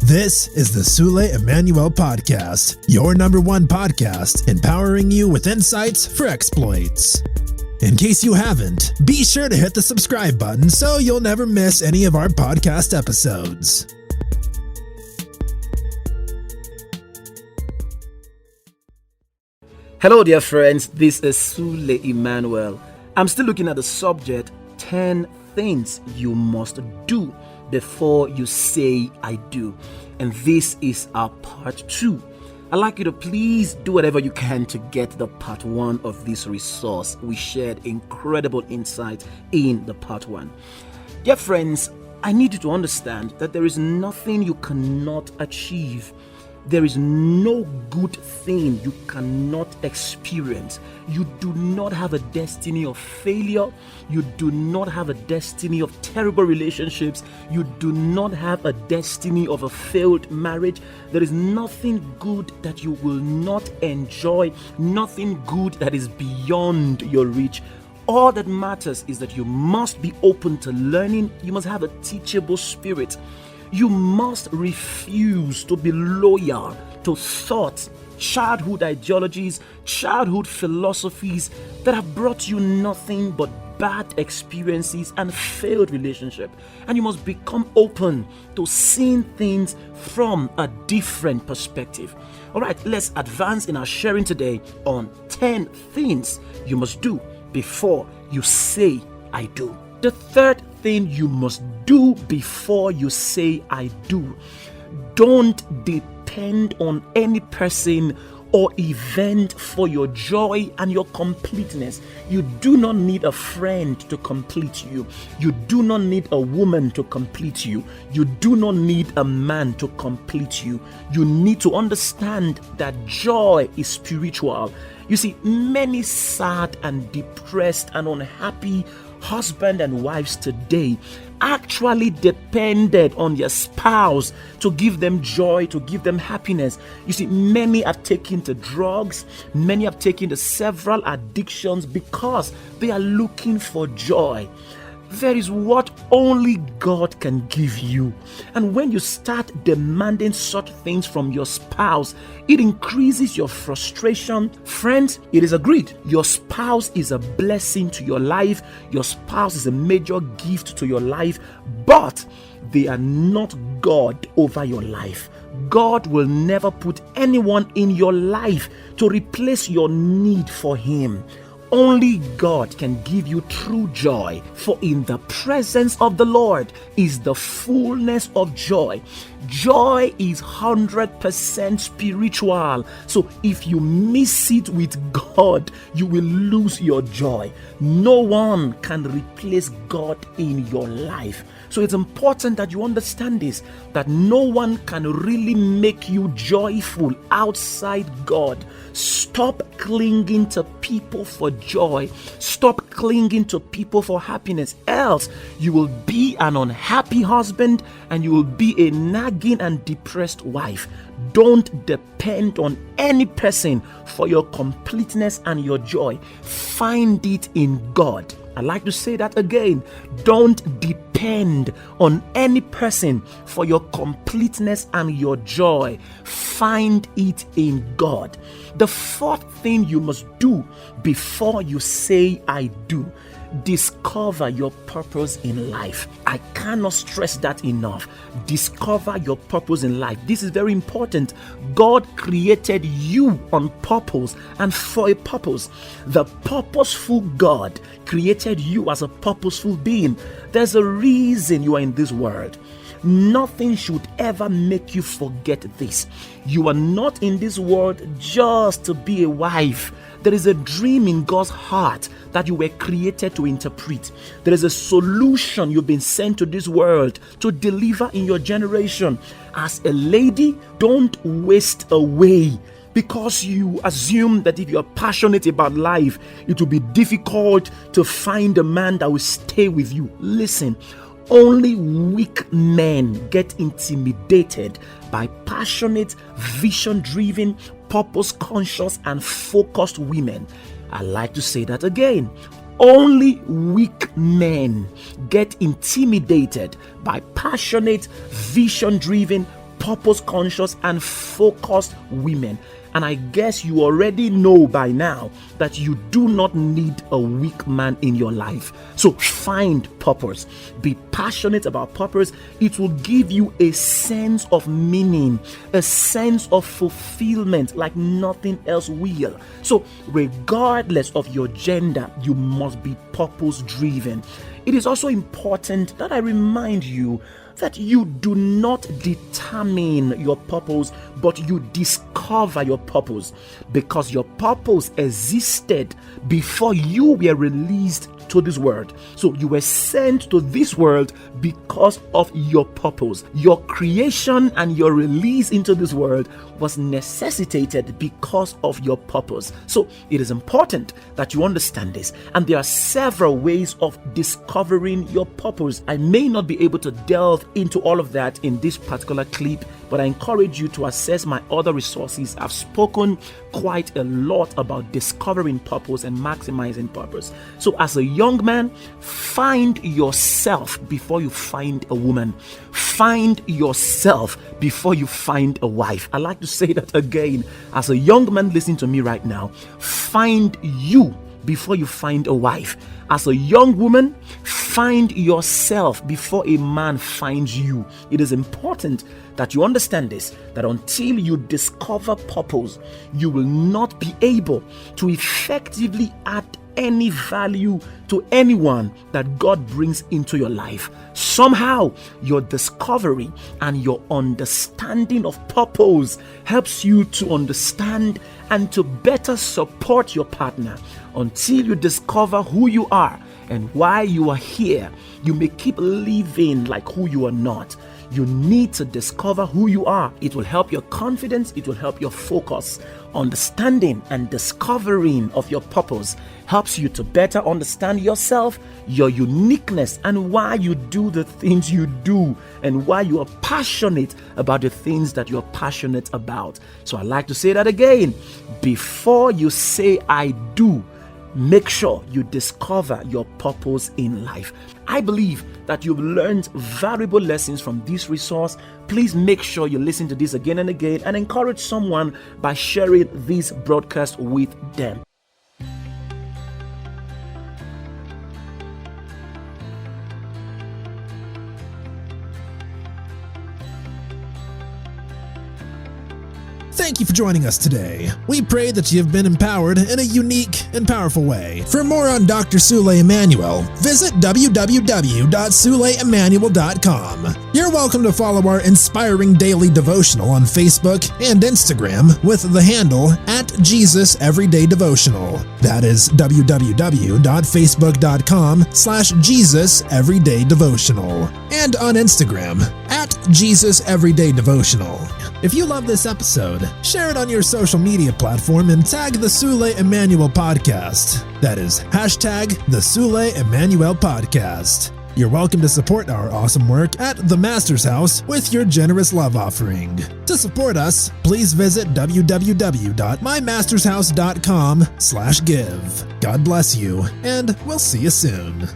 This is the Sule Emmanuel podcast, your number one podcast, empowering you with insights for exploits. In case you haven't, be sure to hit the subscribe button so you'll never miss any of our podcast episodes. Hello dear friends, this is Sule Emmanuel. I'm still looking at the subject, 10 things you must do before you say I do. And this is our part 2. I'd like you to please do whatever you can to get the part 1 of this resource. We shared incredible insight in the part 1. Dear friends, I need you to understand that there is nothing you cannot achieve. There is no good thing you cannot experience. You do not have a destiny of failure. You do not have a destiny of terrible relationships. You do not have a destiny of a failed marriage. There is nothing good that you will not enjoy, nothing good that is beyond your reach. All that matters is that you must be open to learning. You must have a teachable spirit. You must refuse to be loyal to thoughts, childhood ideologies, childhood philosophies that have brought you nothing but bad experiences and failed relationship. And you must become open to seeing things from a different perspective. All right, let's advance in our sharing today on 10 things you must do before you say I do. The third thing you must do before you say I do. Don't depend on any person or event for your joy and your completeness. You do not need a friend to complete you. You do not need a woman to complete you. You do not need a man to complete you. You need to understand that joy is spiritual. You see, many sad and depressed and unhappy husband and wives today actually depended on their spouse to give them joy, to give them happiness. You see, many are taken to drugs, many have taken to several addictions because they are looking for joy. There is what only God can give you. And when you start demanding such things from your spouse, it increases your frustration. Friends, it is agreed. Your spouse is a blessing to your life. Your spouse is a major gift to your life, but they are not God over your life. God will never put anyone in your life to replace your need for Him. Only God can give you true joy, for in the presence of the Lord is the fullness of joy. Joy is 100% spiritual. So if you miss it with God, you will lose your joy. No one can replace God in your life. So it's important that you understand this, that no one can really make you joyful outside God. Stop clinging to people for joy. Stop clinging to people for happiness. Else you will be an unhappy husband and you will be a nagging and depressed wife. Don't depend on any person for your completeness and your joy. Find it in God. I like to say that again. Don't depend on any person for your completeness and your joy. Find it in God. The fourth thing you must do before you say I do. Discover your purpose in life. I cannot stress that enough. Discover your purpose in life. This is very important. God created you on purpose and for a purpose. The purposeful God created you as a purposeful being. There's a reason you are in this world. Nothing should ever make you forget this. You are not in this world just to be a wife. There is a dream in God's heart that you were created to interpret. There is a solution you've been sent to this world to deliver in your generation. As a lady, don't waste away because you assume that if you're passionate about life, it will be difficult to find a man that will stay with you. Listen, only weak men get intimidated by passionate, vision-driven, purpose-conscious, and focused women. I like to say that again. Only weak men get intimidated by passionate, vision-driven, purpose conscious and focused women. And I guess you already know by now that you do not need a weak man in your life. So find purpose. Be passionate about purpose. It will give you a sense of meaning, a sense of fulfillment like nothing else will. So regardless of your gender, you must be purpose driven. It is also important that I remind you that you do not determine your purpose, but you discover your purpose, because your purpose existed before you were released to this world. So you were sent to this world because of your purpose. Your creation and your release into this world was necessitated because of your purpose. So it is important that you understand this. And there are several ways of discovering your purpose. I may not be able to delve into all of that in this particular clip, but I encourage you to access my other resources. I've spoken quite a lot about discovering purpose and maximizing purpose. So as a young man, find yourself before you find a woman. Find yourself before you find a wife. I like to say that again. As a young man listening to me right now, find you before you find a wife. As a young woman, find yourself before a man finds you. It is important that you understand this, that until you discover purpose, you will not be able to effectively add any value to anyone that God brings into your life. Somehow, your discovery and your understanding of purpose helps you to understand and to better support your partner. Until you discover who you are and why you are here, you may keep living like who you are not. You need to discover who you are. It will help your confidence. It will help your focus. Understanding and discovering of your purpose helps you to better understand yourself, your uniqueness, and why you do the things you do, and why you are passionate about the things that you're passionate about. So I like to say that again. Before you say I do, make sure you discover your purpose in life. I believe that you've learned valuable lessons from this resource. Please make sure you listen to this again and again and encourage someone by sharing this broadcast with them. Thank you for joining us today. We pray that you have been empowered in a unique and powerful way. For more on Dr. Sule Emmanuel, visit www.suleemmanuel.com. You're welcome to follow our inspiring daily devotional on Facebook and Instagram with the handle @JesusEverydayDevotional. That is www.facebook.com/JesusEverydayDevotional. And on Instagram @JesusEverydayDevotional. If you love this episode, share it on your social media platform and tag the Sule Emmanuel Podcast. That is hashtag the Sule Emmanuel Podcast. You're welcome to support our awesome work at the Master's House with your generous love offering. To support us, please visit www.mymastershouse.com/give. God bless you, and we'll see you soon.